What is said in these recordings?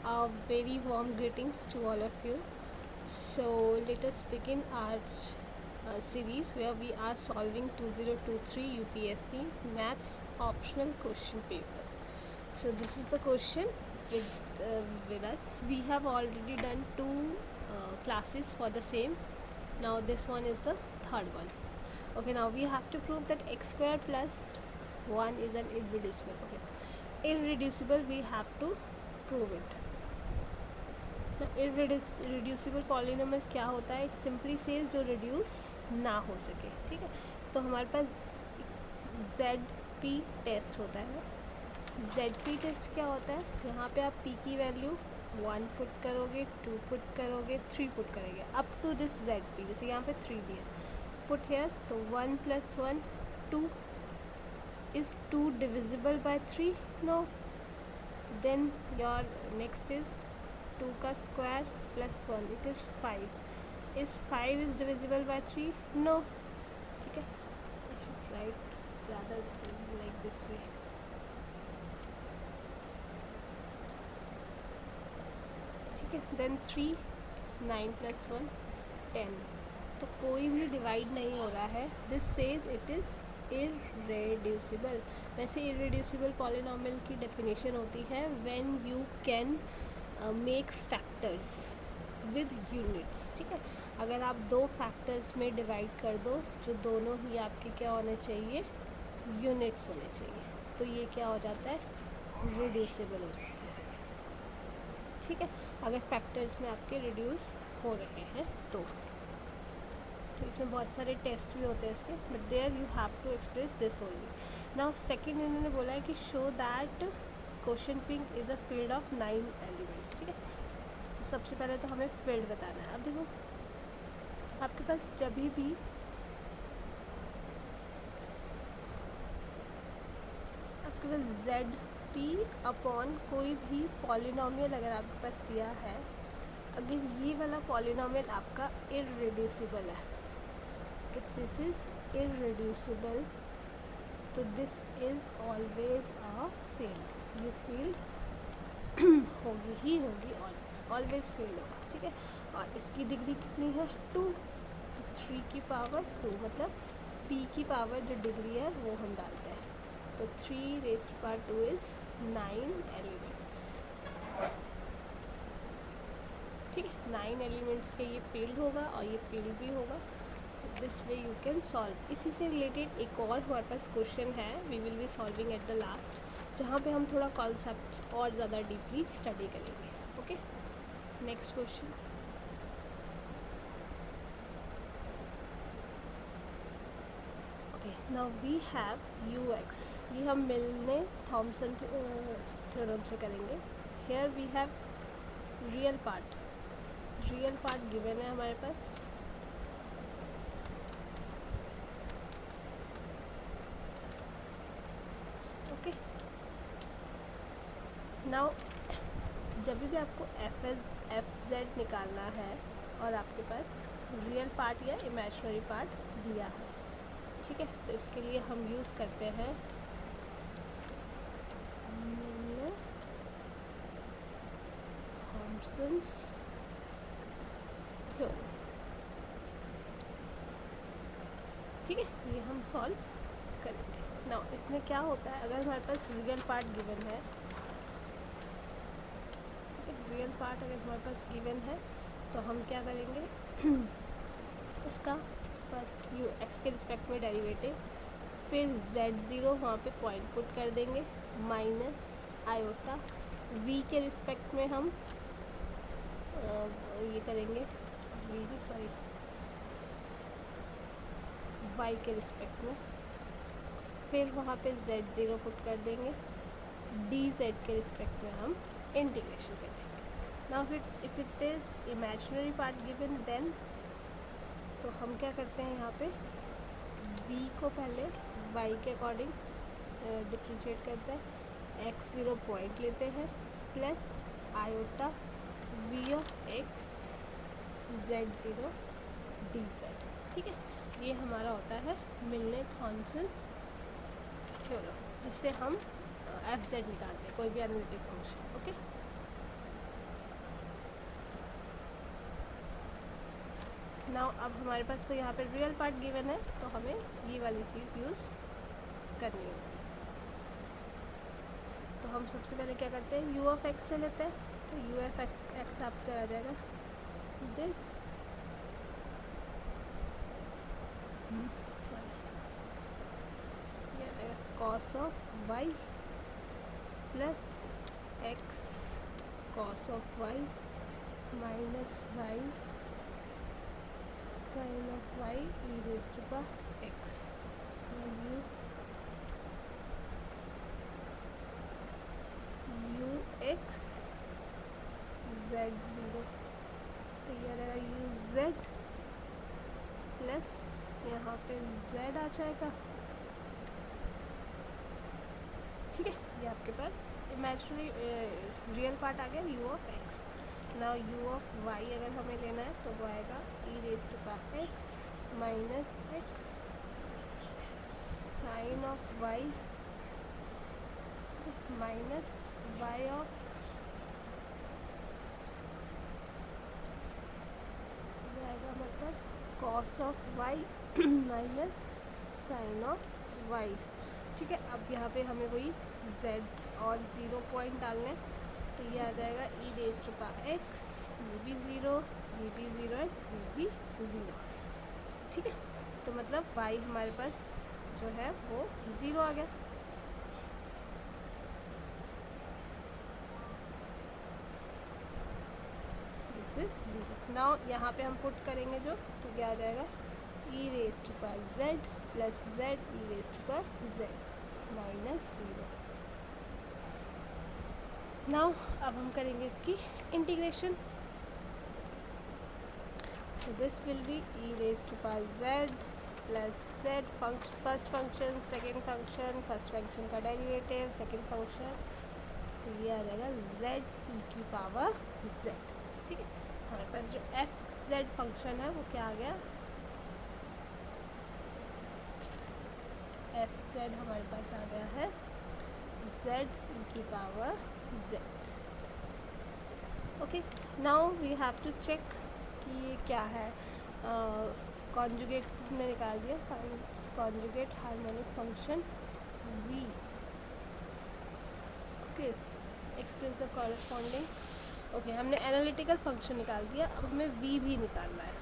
A very warm greetings to all of you. So let us begin our series where we are solving 2023 UPSC Maths optional question paper. So this is the question with us. We have already done two classes for the same. Now this one is the third one. Okay, now we have to prove that x square plus 1 is an irreducible. Okay, irreducible, we have to prove it. Irreducible polynomial क्या होता है? It simply says जो reduce ना हो सके. ठीक है, तो हमारे पास ZP टेस्ट होता है. ZP टेस्ट क्या होता है? यहाँ पे आप P की वैल्यू 1 पुट करोगे, 2 पुट करोगे, 3 पुट करेंगे अप टू दिस ZP. जैसे यहाँ पे 3 दिया, पुट हेयर, तो 1 + 1 2. Is 2 divisible by 3? No. Then your next is 2 का square plus 1, it is 5. Is 5 is divisible by 3? No. ठीक है, I should write rather like this way. ठीक है, देन 3 इज 9 + 1 10. तो कोई भी डिवाइड नहीं हो रहा है. This says it is irreducible. वैसे इररेड्यूसिबल पॉलिनोमियल की डेफिनेशन होती है when you can make factors with units. ठीक है, अगर आप दो फैक्टर्स में डिवाइड कर दो जो दोनों ही आपके क्या होने चाहिए? यूनिट्स होने चाहिए. तो ये क्या हो जाता है? रिड्यूसिबल हो जाता है. ठीक है, अगर फैक्टर्स में आपके रिड्यूस हो रहे हैं तो इसमें बहुत सारे टेस्ट भी होते हैं इसके, but there you have to express this only. Now second इन्होंने बोला है कि show that question pink is a field of 9 elements. ठीक है, तो सबसे पहले तो हमें फील्ड बताना है. अब देखो, आपके पास जब भी आपके पास ZP अपॉन कोई भी पॉलिनोमियल अगर आपके पास दिया है, अगर ये वाला पॉलिनोमियल आपका इररेड्यूसिबल है, इफ दिस इज़ इररेड्यूसिबल, तो this is always a field. ये फील्ड होगी ही होगी, ऑलवेज फील्ड होगा. ठीक है, और इसकी डिग्री कितनी है? 2. तो 3 की पावर 2, मतलब P की पावर जो डिग्री है वो हम डालते हैं. तो 3⁻² इज़ 9 एलिमेंट्स. ठीक है, 9 एलिमेंट्स के ये फील्ड होगा और ये फील्ड भी होगा. तो this way you can solve. इसी से रिलेटेड एक और हमारे पास क्वेश्चन है, we will be solving at the last, जहाँ पे हम थोड़ा कॉन्सेप्ट्स और ज़्यादा डीपली स्टडी करेंगे. Okay, next question. Okay, now we have UX. ये हम मिलने थॉमसन थ्योरम से करेंगे. Here we have real part. Real part given है हमारे पास. ओके, नाउ जब भी आपको FZ निकालना है और आपके पास रियल पार्ट या इमेजिनरी पार्ट दिया है, ठीक है, तो इसके लिए हम यूज़ करते हैं थॉमसन्स थ्योरम. ठीक है, ये हम सॉल्व करेंगे. नाउ इसमें क्या होता है, अगर हमारे पास रियल पार्ट गिवन है, ठीक है, रियल पार्ट अगर हमारे पास गिवन है तो हम क्या करेंगे? उसका फर्स्ट x के रिस्पेक्ट में डेरिवेटिव, फिर Z0 वहाँ पे पॉइंट पुट कर देंगे, माइनस आयोटा v के रिस्पेक्ट में हम ये करेंगे, y के रिस्पेक्ट में, फिर वहाँ पे Z0 पुट कर देंगे, dz के रिस्पेक्ट में हम इंटीग्रेशन कर देंगे. नाउ फिर if it is imaginary part given, then तो हम क्या करते हैं, यहाँ पे v को पहले y के अकॉर्डिंग डिफ्रेंशिएट करते हैं, x0 पॉइंट लेते हैं, plus iota v of x Z0 dz. ठीक है, ये हमारा होता है मिलने थॉमसन थ्योरम, जिससे हम FZ निकालते हैं कोई भी एनालिटिक फंक्शन. ओके, नाउ अब हमारे पास तो यहाँ पे रियल पार्ट गिवन है, तो हमें ये वाली चीज़ यूज़ करनी है। तो हम सबसे पहले क्या करते हैं, यू ऑफ एक्स ले लेते हैं। तो यू एफ एक्स आपका आ जाएगा this, cos of y plus x cos of Y minus Y sine of y e raise to power x. You x z zero, तो ये रहेगा यू जेड प्लस यहाँ पे जेड आ जाएगा। ठीक है, ये आपके पास इमेजिनरी रियल पार्ट आ गया U of X. Now U of Y अगर हमें लेना है तो वो आएगा e raise to power X minus X sine of Y minus Y of आएगा हमारे पास cos of Y minus sine of Y. ठीक है, अब यहाँ पे हमें वही z और 0 पॉइंट डालने हैं, तो ये आ जाएगा e raise to power x, ये भी 0, ये भी 0 एंड ये भी 0। ठीक है, तो मतलब y हमारे पास जो है वो 0 आ गया। This is 0। नाउ यहाँ पे हम पुट करेंगे जो, तो क्या आ जाएगा e raise to power z plus z e raise to power z minus 0। Now अब हम करेंगे इसकी इंटीग्रेशन। तो this will be e raise to power z plus z first function second function, first function का derivative second function, तो ये आ जाएगा z ई की पावर z। ठीक है, हमारे पास जो एफ जेड फंक्शन है वो क्या आ गया, एफ जेड हमारे पास आ गया है z ई की power z। Okay, now we have to check कि ये क्या है। कॉन्जुगेट में निकाल दिया, conjugate harmonic function v। Okay, express the corresponding. Okay, हमने एनालिटिकल फंक्शन निकाल दिया, अब हमें v भी निकालना है।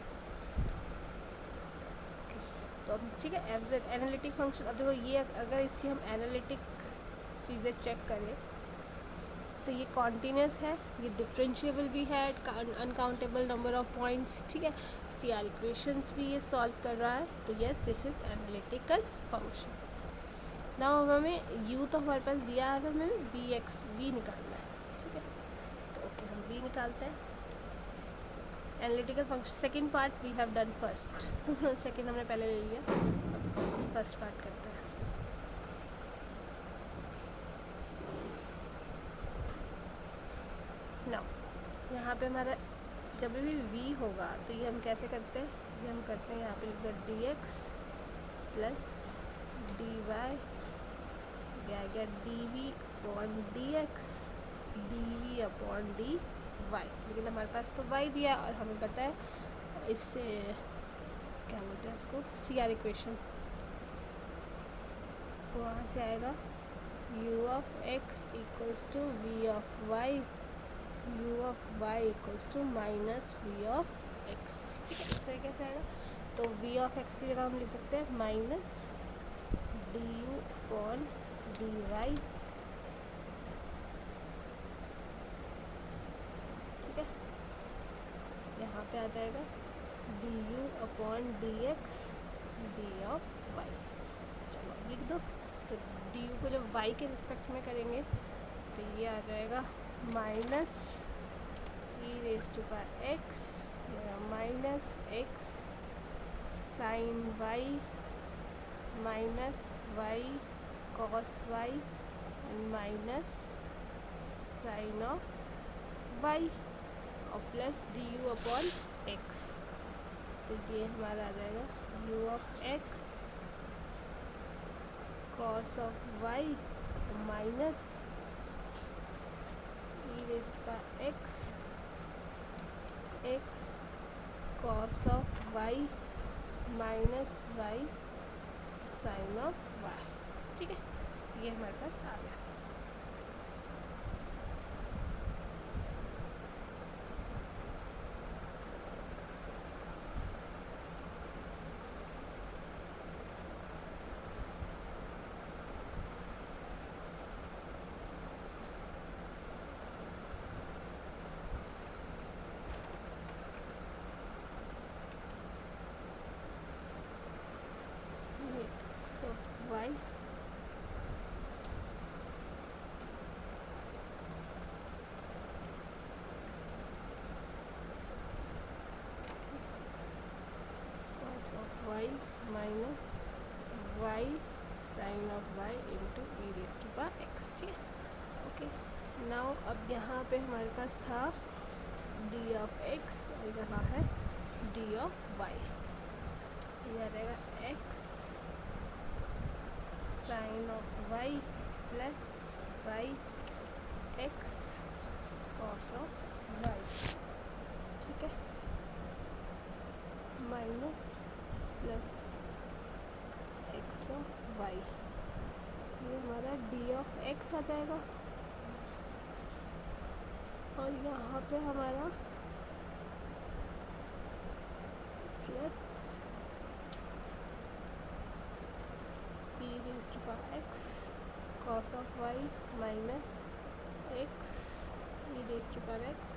तो अब ठीक है, एफ जेड एनालिटिक फंक्शन। अब देखो ये अगर इसकी हम एनालिटिक चीज़ें चेक करें तो ये कॉन्टीन्यूस है, ये डिफरेंशिएबल भी है, अनकाउंटेबल नंबर ऑफ पॉइंट्स। ठीक है, सी आर इक्वेशंस भी ये सॉल्व कर रहा है, तो yes this is analytical function. Now हमें u तो हमारे पास दिया है, हमें v निकालना है। ठीक है, तो ओके हम v निकालते हैं। Analytical function second part we have done first second हमने पहले ले लिया, अब फर्स्ट पार्ट करते हैं। नाउ यहाँ पे हमारा जब भी v होगा तो ये हम कैसे करते हैं, ये हम करते हैं यहाँ पे लिख दो dx प्लस dy, ये आ गया dv upon dx dv upon dy। लेकिन हमारे पास तो y दिया और हमें पता है इससे क्या बोलते हैं इसको, सी आर इक्वेशन, तो वहाँ से आएगा u of x equals to v of y, u of y equals to minus v of x। ठीक है, इस तरीके से आएगा। तो v ऑफ x की जगह हम लिख सकते हैं माइनस du अपॉन dy। ठीक है, यहाँ पे आ जाएगा du upon dx d of y। चलो लिख दो। तो du को जब y के रिस्पेक्ट में करेंगे तो ये आ जाएगा minus e raise to power X minus X sine Y minus Y cos Y and minus sine of Y और plus D U upon X. तो ये हमारा आ जाएगा U of X cos of Y minus e raised by X cos of Y minus Y sine of Y. ठीक है, ये हमारे पास आ गया। X of Y cos of y minus y sine of y into e raise to power x. ठीक है, okay. Now अब यहाँ पे हमारे पास था d ऑफ x और यहाँ है d ऑफ y। यह रहेगा x sine of y plus y x cos of y। ठीक है, minus plus x of y, ये हमारा डी ऑफ एक्स आ जाएगा और यहाँ पे हमारा plus e raise to power x cos of Y minus x e raise to power x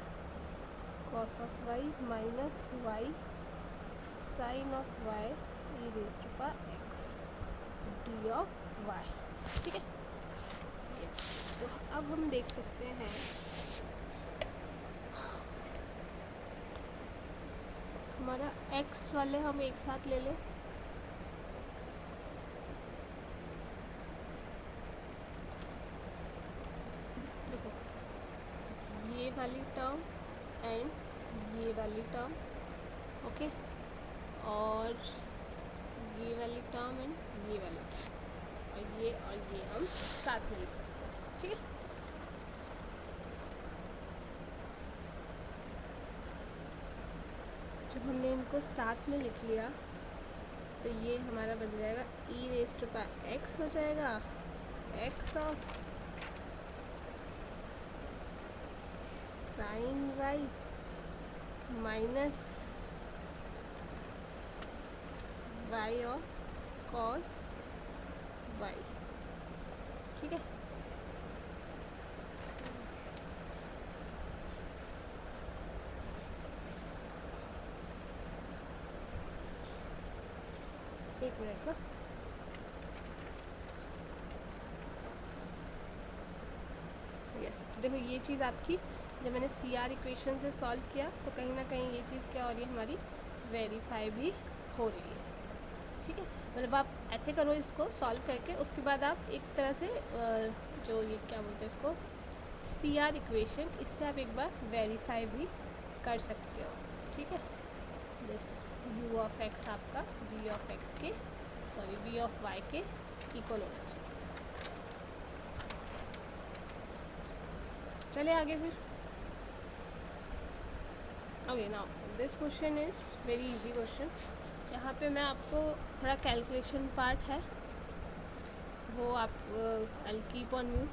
cos of Y minus Y sine of y e raise to power x d of Y. ठीक है, तो अब हम देख सकते हैं हमारा x वाले हम एक साथ ले लें। देखो, ये वाली टर्म एंड ये वाली टर्म, ओके, और ये वाली टर्म एंड ये वाली, और ये हम साथ में लिख सकते हैं। ठीक है, जब हमने इनको साथ में लिख लिया तो ये हमारा बन जाएगा e raise to power x हो जाएगा, x of sine Y minus Y of cos y. ठीक है, एक मिनट ना, यस। तो देखो, ये चीज़ आपकी जब मैंने सी आर इक्वेशन से सॉल्व किया तो कहीं ना कहीं ये चीज़ क्या हो रही है, हमारी वेरीफाई भी हो रही है। ठीक है, मतलब आप ऐसे करो इसको सॉल्व करके, उसके बाद आप एक तरह से जो ये क्या बोलते हैं इसको, सी आर इक्वेशन, इससे आप एक बार वेरीफाई भी कर सकते हो। ठीक है, दिस u ऑफ x आपका v ऑफ x के v ऑफ y के इक्वल होना चाहिए। चले आगे फिर। Okay, now this question is very easy question. यहाँ पे मैं आपको थोड़ा कैलकुलेशन पार्ट है वो आप आई कीप ऑन यू।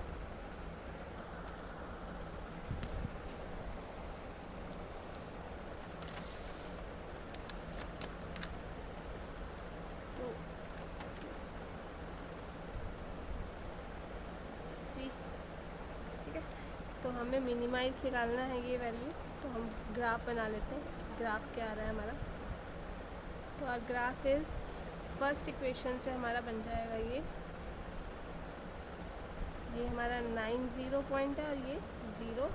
तो हमें मिनिमाइज़ निकालना है ये वैल्यू, तो हम ग्राफ बना लेते हैं। ग्राफ क्या आ रहा है हमारा, तो our graph is first equation से हमारा बन जाएगा ये हमारा 9 0 पॉइंट है और ये 0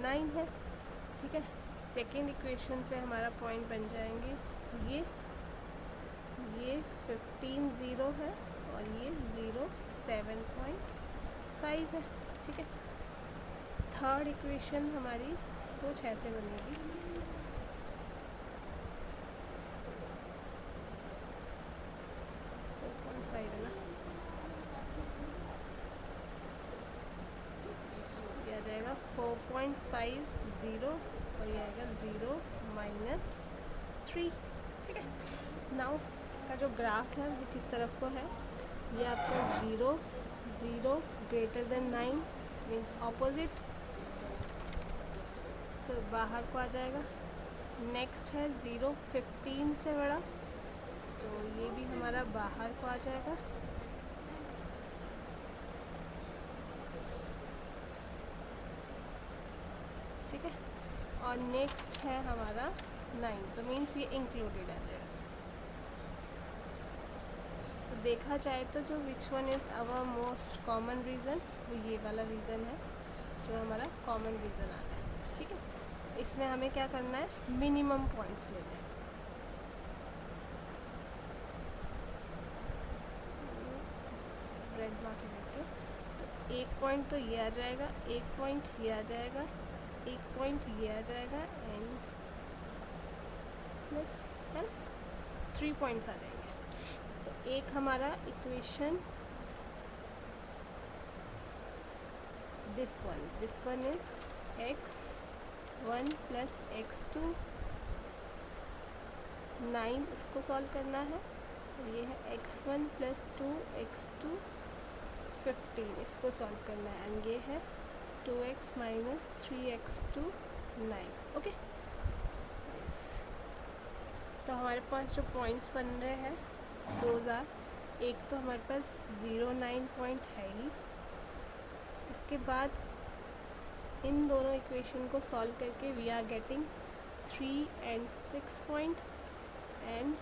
9 है। ठीक है, सेकेंड इक्वेशन से हमारा पॉइंट बन जाएंगे ये 15 0 है और ये 0 7.5 है। ठीक है, थर्ड इक्वेशन हमारी कुछ ऐसे बनेगी, है ना, यह आ जाएगा 4.50 और यह आएगा 0 -3। ठीक है। नाउ इसका जो ग्राफ है वो किस तरफ को है, ये आपका 0 0 ग्रेटर देन 9 मीन्स ऑपोजिट, तो बाहर को आ जाएगा। नेक्स्ट है 0 15 से बड़ा, तो ये भी हमारा बाहर को आ जाएगा। ठीक है, और नेक्स्ट है हमारा 9, तो मीन्स ये इंक्लूडेड है दिस। तो देखा जाए तो जो which one is our most common reason, वो ये वाला रीज़न है जो हमारा कॉमन रीज़न आ रहा है। ठीक है, तो इसमें हमें क्या करना है, मिनिमम पॉइंट्स लेने हैं। रेड मार्क लेते हैं, तो एक पॉइंट तो ये आ जाएगा, एक पॉइंट ये आ जाएगा, एक पॉइंट ये आ जाएगा, एंड बस है ना, 3 पॉइंट्स आ जाएंगे। तो एक हमारा equation this one is x1 plus x2 9, इसको सॉल्व करना है। और ये है x1 प्लस 2 x2 15, इसको सॉल्व करना है। एंड ये है 2x माइनस 3x2 9। ओके, तो हमारे पास जो पॉइंट्स बन रहे हैं 2000, एक तो हमारे पास 09 पॉइंट है ही। इसके बाद इन दोनों इक्वेशन को सॉल्व करके we are getting 3 and 6 point, and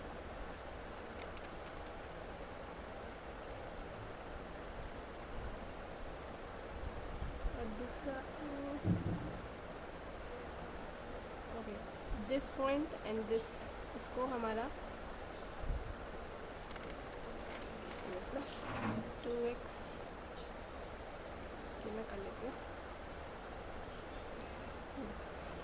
दूसरा okay this point and this, इसको हमारा 2x मैं कर लेती हूँ,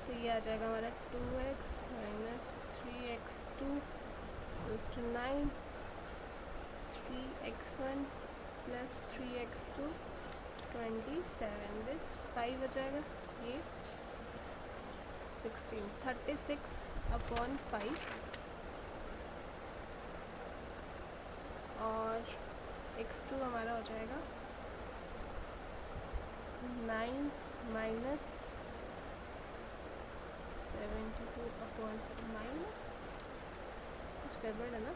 तो ये आ जाएगा हमारा 2x minus 3x2 equals to 9, 3x1 प्लस 3x2 27, दिस 5 हो जाएगा, ये 16 36/5, और x2 हमारा हो जाएगा 9 माइनस 72/, माइनस कुछ गड़बड़ है ना,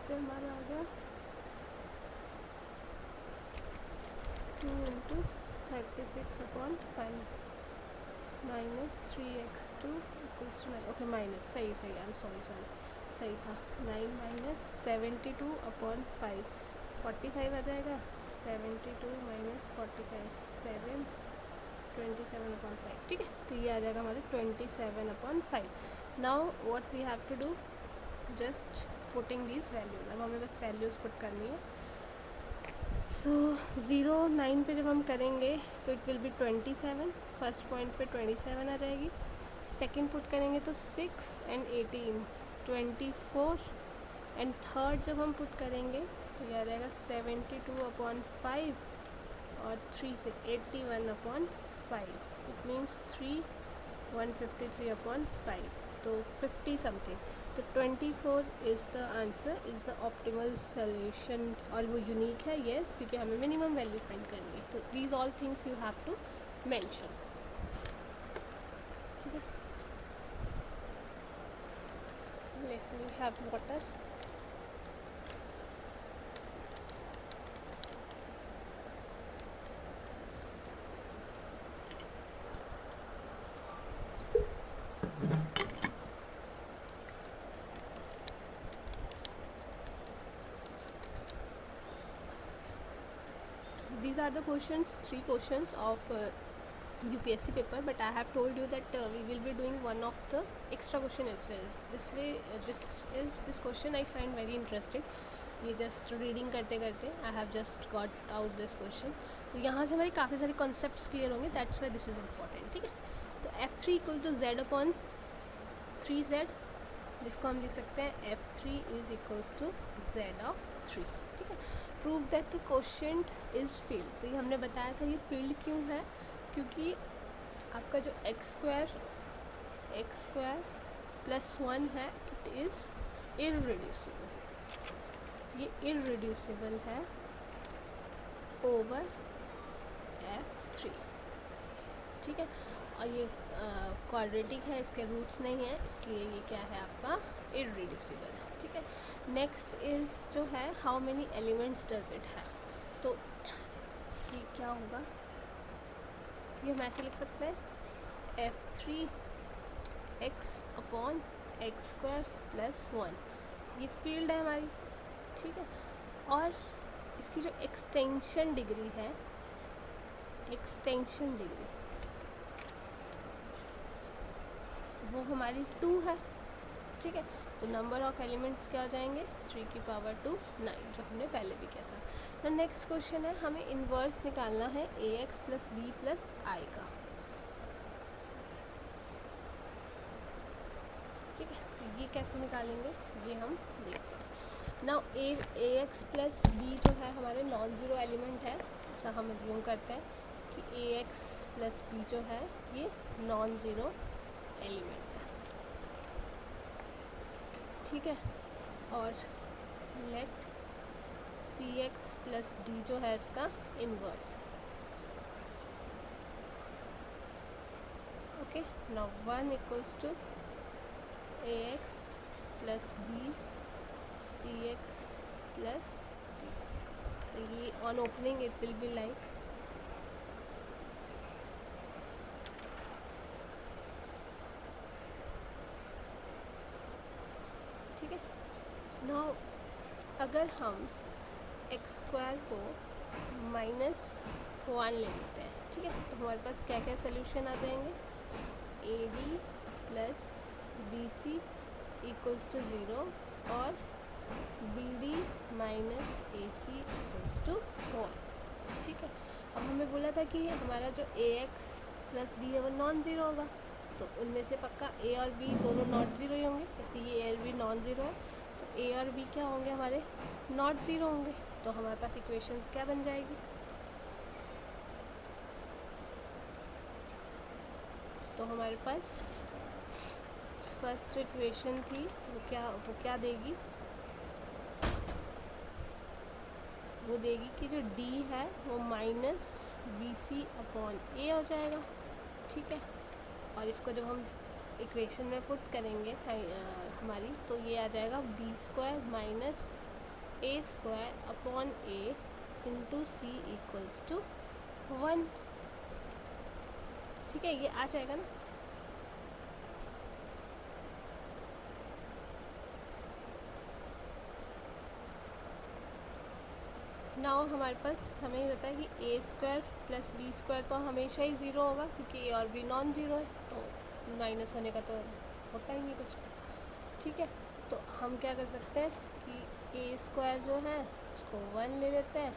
पे हमारा आ गया 2 × 36/5 minus 3x2 equals to 9। Okay minus, सही आई एम सॉरी सही था। 9 माइनस 72/5 45 आ जाएगा, 72 माइनस 45 7 27/5। ठीक है, तो ये आ जाएगा हमारे 27/5। Now what we have to do, just putting these values. अब हमें बस वैल्यूज़ पुट करनी है। सो 0 9 पे जब हम करेंगे तो it will B 27, first point पे 27 आ जाएगी। सेकंड पुट करेंगे तो 6 and 18 24, एंड थर्ड जब हम पुट करेंगे तो ये आ जाएगा 72/5 और 3 से 81/5, इट मीन्स 3 153/5, तो 50 समथिंग। तो 24 is the answer, is the optimal solution, और वो यूनिक है येस, क्योंकि हमें मिनिमम वैल्यू फाइंड करनी है। तो these all things you have to mention. ठीक है, let me have water. These are the questions, 3 questions of UPSC paper, but I have told you that we will be doing one of the extra question as well. This way, this question I find very interesting. ये just reading करते करते I have just got out this question. तो यहाँ से हमारे काफ़ी सारे concepts clear होंगे, that's why this is important. ठीक है, तो F3 equal to Z upon 3Z, जिसको हम लिख सकते हैं F3 is equals to Z of 3। ठीक है, prove that the quotient is field. तो ये हमने बताया था, ये फील्ड क्यों है, क्योंकि आपका जो x स्क्वायर प्लस 1 है, इट इज़ इररिड्यूसिबल, ये इररिड्यूसिबल है ओवर F3। ठीक है, और ये क्वाड्रेटिक है, इसके रूट्स नहीं है, इसलिए ये क्या है आपका इररिड्यूसिबल है। ठीक है, नेक्स्ट इज़ जो है how many elements does it है। तो ये क्या होगा, ये हम ऐसे लिख सकते हैं F3 x upon x square plus 1, ये फील्ड है हमारी। ठीक है, और इसकी जो एक्सटेंशन डिग्री है, एक्सटेंशन डिग्री वो हमारी 2 है। ठीक है, तो नंबर ऑफ एलिमेंट्स क्या हो जाएंगे 3 की पावर 2 9, जो हमने पहले भी किया था। तो नेक्स्ट क्वेश्चन है, हमें इन्वर्स निकालना है ax प्लस बी प्लस आई का। ठीक है, तो ये कैसे निकालेंगे ये हम देखते हैं। नाउ ax प्लस बी जो है हमारे नॉन ज़ीरो एलिमेंट है, ऐसा हम अज्यूम करते हैं कि ax प्लस बी जो है ये नॉन ज़ीरो एलिमेंट है। ठीक है, और लेट cx प्लस डी जो है इसका इन्वर्स है। Okay, now 1 equals to ax plus b cx plus d. तो ये on opening it will be like ठीक है। नाउ अगर हम एक्स स्क्वायर को -1 ले लेते हैं, ठीक है, तो हमारे पास क्या क्या सोल्यूशन आ जाएंगे, a d plus b c equals to 0 और b d minus a c equals to 1। ठीक है, अब हमें बोला था कि हमारा जो ए एक्स प्लस बी है वो नॉन ज़ीरो होगा, तो उनमें से पक्का ए और बी दोनों नॉट ज़ीरो ही होंगे। जैसे ये ए और बी नॉन ज़ीरो है, तो ए और बी क्या होंगे हमारे नॉट ज़ीरो होंगे। तो हमारे पास इक्वेशंस क्या बन जाएगी, तो हमारे पास फर्स्ट इक्वेशन थी वो क्या देगी, वो देगी कि जो d है वो माइनस बी सी अपॉन ए हो जाएगा। ठीक है, और इसको जब हम इक्वेशन में पुट करेंगे हमारी, तो ये आ जाएगा b square minus a square upon a into c equals to 1। ठीक है, ये आ जाएगा ना। नाउ हमारे पास हमें ये पता है कि ए स्क्वायर प्लस बी स्क्वायर तो हमेशा ही ज़ीरो होगा, क्योंकि ए और बी नॉन ज़ीरो है, तो माइनस होने का तो होता ही नहीं कुछ। ठीक है, तो हम क्या कर सकते हैं कि ए स्क्वायर जो है उसको 1 ले लेते हैं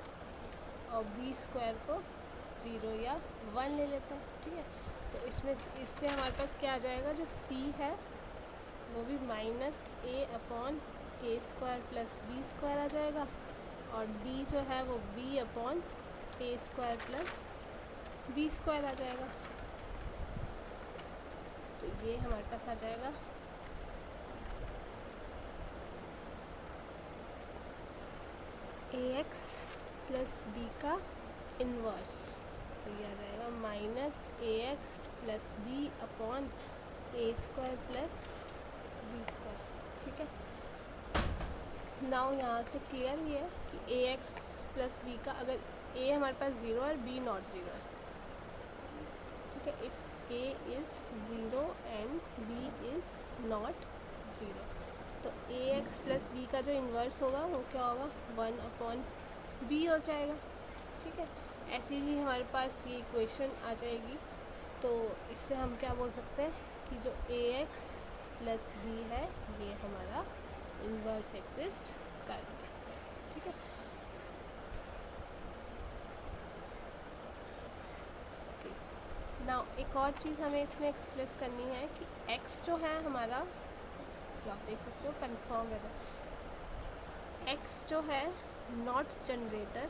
और बी स्क्वायर को 0 या 1 ले लेते हैं। ठीक है, तो इससे हमारे पास क्या आ जाएगा, जो सी है वो भी minus A upon A square plus B square आ जाएगा, और d जो है वो b upon A square plus B square आ जाएगा। तो ये हमारे पास आ जाएगा ax प्लस बी का इन्वर्स, तो ये आ जाएगा minus ax plus B upon A square plus B square. ठीक है, नाउ यहाँ से क्लियर ये है कि ax प्लस बी का, अगर a हमारे पास 0 है और b नॉट 0 है, ठीक है, if a is 0 and b is not 0, तो ax प्लस बी का जो इन्वर्स होगा वो क्या होगा 1 अपॉन b हो जाएगा। ठीक है, ऐसे ही हमारे पास ये इक्वेशन आ जाएगी। तो इससे हम क्या बोल सकते हैं कि जो ax प्लस बी है ये हमारा इन्वर्स एग्जिस्ट कर रहा है। ठीक है। नाउ एक और चीज़ हमें इसमें एक्सप्रेस करनी है कि x जो है हमारा, जो आप देख सकते हो कन्फर्म वेदर, x जो है not generator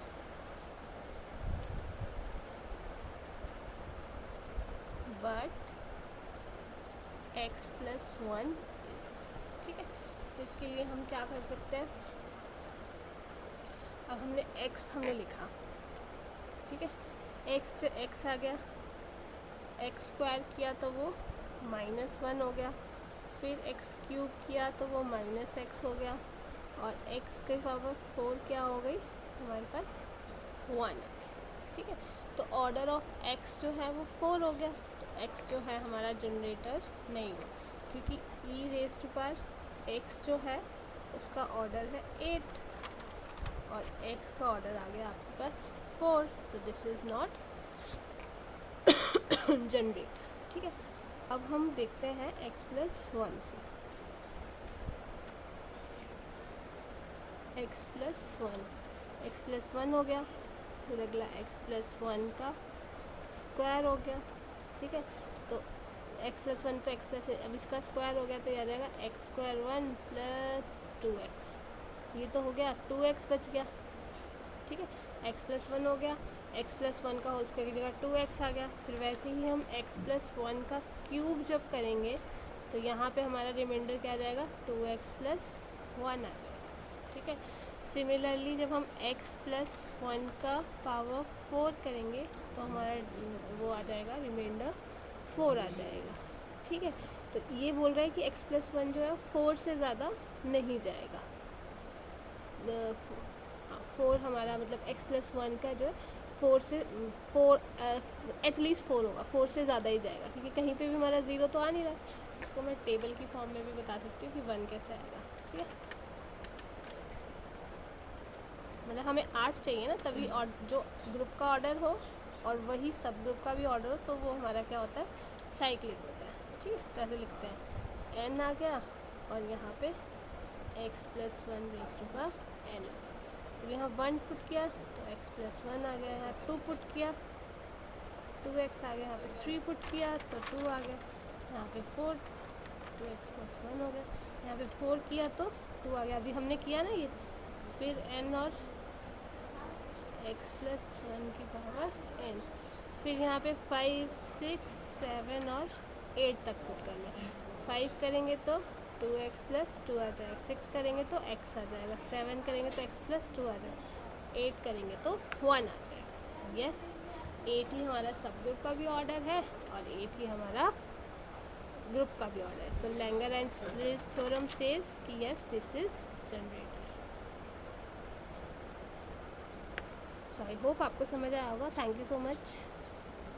but x plus 1 is, ठीक है। तो इसके लिए हम क्या कर सकते हैं, अब हमने x हमने लिखा, ठीक है, x आ गया, एक्स स्क्वायर किया तो वो -1 हो गया, फिर एक्स क्यूब किया तो वो -x हो गया, और x के पावर 4 क्या हो गई हमारे पास 1, ठीक है। तो ऑर्डर ऑफ x जो है वो 4 हो गया, तो x जो है हमारा जनरेटर नहीं हुआ, क्योंकि e raise to power x जो है उसका ऑर्डर है 8 और x का ऑर्डर आ गया आपके पास 4, तो दिस इज़ नॉट जनरेटर, ठीक है। अब हम देखते हैं x प्लस 1 से, x प्लस 1 हो गया, फिर अगला x प्लस 1 का स्क्वायर हो गया, ठीक है। तो x प्लस 1 तो x प्लस, अब इसका स्क्वायर हो गया तो यह आ जाएगा x स्क्वायर 1 प्लस 2x, ये तो हो गया 2x बच गया, ठीक है। x प्लस 1 हो गया, x प्लस 1 का होल स्क्वायर की जगह 2x आ गया, फिर वैसे ही हम x प्लस 1 का क्यूब जब करेंगे तो यहाँ पे हमारा रिमाइंडर क्या आ जाएगा 2x प्लस 1 आ जाएगा, ठीक है। सिमिलरली जब हम x प्लस 1 का पावर 4 करेंगे तो हमारा वो आ जाएगा रिमाइंडर 4 आ जाएगा, ठीक है। तो ये बोल रहा है कि x प्लस 1 जो है 4 से ज़्यादा नहीं जाएगा, 4 हमारा मतलब x प्लस 1 का जो है 4 एटलीस्ट 4 होगा, 4 से ज़्यादा ही जाएगा, क्योंकि कहीं पे भी हमारा 0 तो आ नहीं रहा। इसको मैं टेबल की फॉर्म में भी बता सकती हूँ कि 1 कैसे आएगा, ठीक है। मतलब हमें 8 चाहिए ना, तभी और जो ग्रुप का ऑर्डर हो और वही सब ग्रुप का भी ऑर्डर हो तो वो हमारा क्या होता है साइक्लिक होता है, ठीक है। तो ऐसे लिखते हैं n आ गया और यहाँ पे x plus 1 raise to power n, तो यहाँ 1 पुट किया तो x प्लस 1 आ गया, यहाँ 2 पुट किया 2x आ गया, यहाँ पे 3 पुट किया तो 2 आ गया, यहाँ पे 4 2x प्लस 1 हो गया, यहाँ पे 4 किया तो 2 आ गया, अभी हमने किया ना ये, फिर n और x प्लस 1 की पावर n, फिर यहाँ पे 5 6 7 और 8 तक पुट करना है, 5 करेंगे तो 2x प्लस 2 आ जाएगा, 6 करेंगे तो x आ जाएगा, 7 करेंगे तो x प्लस 2 आ जाएगा, 8 करेंगे तो 1 आ जाएगा। यस, 8 ही हमारा सब ग्रुप का भी ऑर्डर है और 8 ही हमारा ग्रुप का भी ऑर्डर है। तो लैंगर एंड स्ट्रेस थ्योरम सेज कि yes this is generator. So I hope आपको समझ आया होगा। Thank you so much.